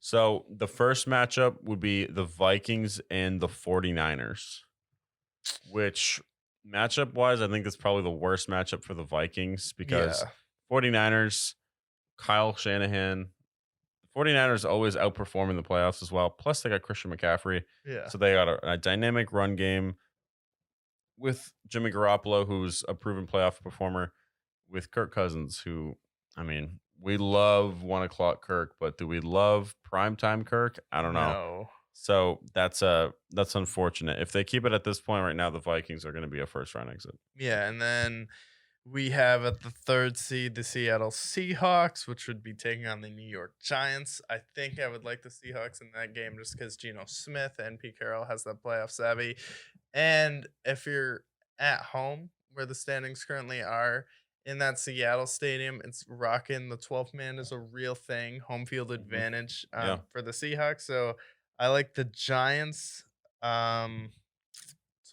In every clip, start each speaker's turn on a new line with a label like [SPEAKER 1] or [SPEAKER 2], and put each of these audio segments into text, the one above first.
[SPEAKER 1] So the first matchup would be the Vikings and the 49ers, which matchup wise, I think is probably the worst matchup for the Vikings because
[SPEAKER 2] Yeah.
[SPEAKER 1] 49ers, Kyle Shanahan, 49ers always outperform in the playoffs as well. Plus, they got Christian McCaffrey.
[SPEAKER 2] Yeah.
[SPEAKER 1] So they got a dynamic run game with Jimmy Garoppolo, who's a proven playoff performer, with Kirk Cousins, who, I mean, we love 1 o'clock Kirk, but do we love primetime Kirk? I don't know.
[SPEAKER 2] No.
[SPEAKER 1] So that's unfortunate. If they keep it at this point right now, the Vikings are going to be a first round exit.
[SPEAKER 2] Yeah, and then we have at the third seed the Seattle Seahawks, which would be taking on the New York Giants. I think I would like the Seahawks in that game just because Geno Smith and Pete Carroll has that playoff savvy. And if you're at home where the standings currently are in that Seattle stadium, it's rocking. The 12th man is a real thing, home field
[SPEAKER 1] Mhm.
[SPEAKER 2] advantage
[SPEAKER 1] Yeah.
[SPEAKER 2] for the Seahawks. So I like the Giants to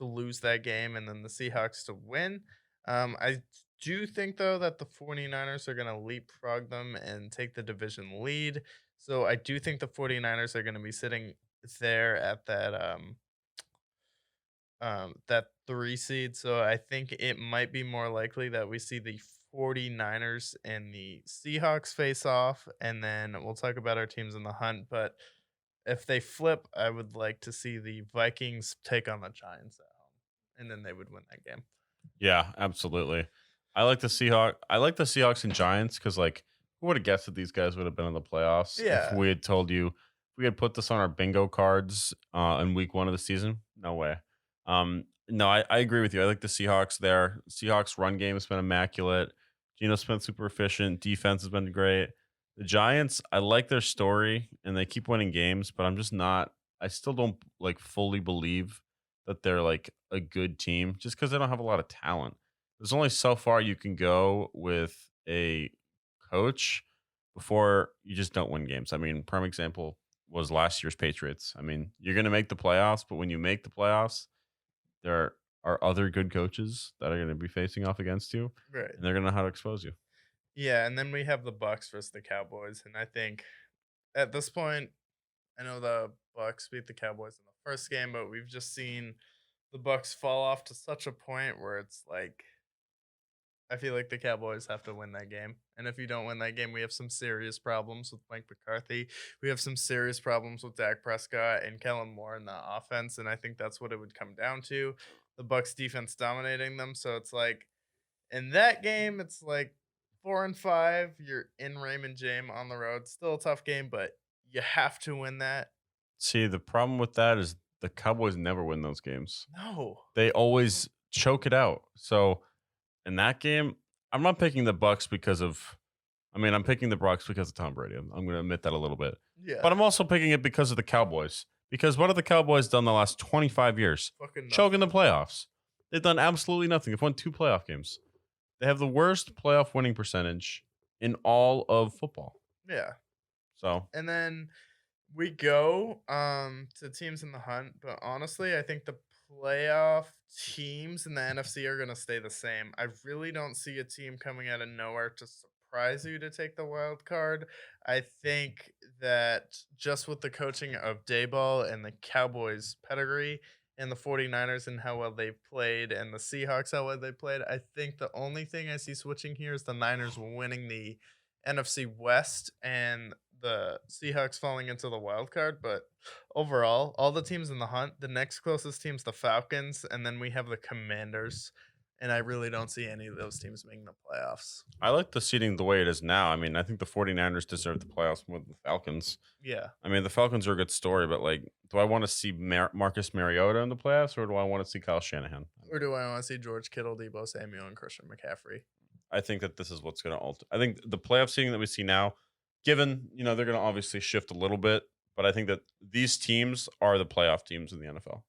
[SPEAKER 2] lose that game and then the Seahawks to win. I do think, though, that the 49ers are going to leapfrog them and take the division lead. So I do think the 49ers are going to be sitting there at that 3 seed, so I think it might be more likely that we see the 49ers and the Seahawks face off, and then we'll talk about our teams in the hunt, but if they flip, I would like to see the Vikings take on the Giants at home, and then they would win that game.
[SPEAKER 1] Yeah, absolutely. I like the Seahawks and Giants because like who would have guessed that these guys would have been in the playoffs if
[SPEAKER 2] Yeah,
[SPEAKER 1] we had told you if we had put this on our bingo cards in week 1 of the season? No way. No, I agree with you. I like the Seahawks there. Seahawks run game has been immaculate. Geno Smith super efficient. Defense has been great. The Giants, I like their story and they keep winning games, but I'm just not I still don't like fully believe that they're like a good team just because they don't have a lot of talent. There's only so far you can go with a coach before you just don't win games. I mean, prime example was last year's Patriots. I mean, you're going to make the playoffs, but when you make the playoffs, there are other good coaches that are going to be facing off against you,
[SPEAKER 2] right.
[SPEAKER 1] and they're going to know how to expose you.
[SPEAKER 2] Yeah, and then we have the Bucks versus the Cowboys, and I think at this point, I know the Bucks beat the Cowboys in the first game, but we've just seen the Bucks fall off to such a point where it's like I feel like the Cowboys have to win that game. And if you don't win that game, we have some serious problems with Mike McCarthy. We have some serious problems with Dak Prescott and Kellen Moore in the offense. And I think that's what it would come down to. The Bucks defense dominating them. So it's like in that game, it's like 4-5. You're in Raymond James on the road. Still a tough game, but you have to win that.
[SPEAKER 1] See, the problem with that is the Cowboys never win those games.
[SPEAKER 2] No.
[SPEAKER 1] They always choke it out. So in that game, I'm not picking the Bucks because of I'm picking the Bucks because of Tom Brady. I'm going to admit that a little bit.
[SPEAKER 2] Yeah.
[SPEAKER 1] But I'm also picking it because of the Cowboys. Because what have the Cowboys done the last 25 years?
[SPEAKER 2] Fucking
[SPEAKER 1] Choking the
[SPEAKER 2] nothing.
[SPEAKER 1] playoffs. They've done absolutely nothing. They've won 2 playoff games. They have the worst playoff winning percentage in all of football.
[SPEAKER 2] Yeah.
[SPEAKER 1] So,
[SPEAKER 2] And then we go to teams in the hunt, but honestly, I think the playoff teams in the NFC are going to stay the same. I really don't see a team coming out of nowhere to surprise you to take the wild card. I think that just with the coaching of Dayball and the Cowboys pedigree and the 49ers and how well they've played and the Seahawks how well they played, I think the only thing I see switching here is the Niners winning the NFC West and the Seahawks falling into the wild card, but overall, all the teams in the hunt, the next closest team's the Falcons, and then we have the Commanders. And I really don't see any of those teams making the playoffs.
[SPEAKER 1] I like the seating the way it is now. I mean, I think the 49ers deserve the playoffs more than the Falcons.
[SPEAKER 2] Yeah.
[SPEAKER 1] I mean, the Falcons are a good story, but like, do I want to see Marcus Mariota in the playoffs or do I want to see Kyle Shanahan?
[SPEAKER 2] Or do I want to see George Kittle, Debo Samuel, and Christian McCaffrey?
[SPEAKER 1] I think that this is what's going to alter. I think the playoff seating that we see now, given, they're going to obviously shift a little bit, but I think that these teams are the playoff teams in the NFL.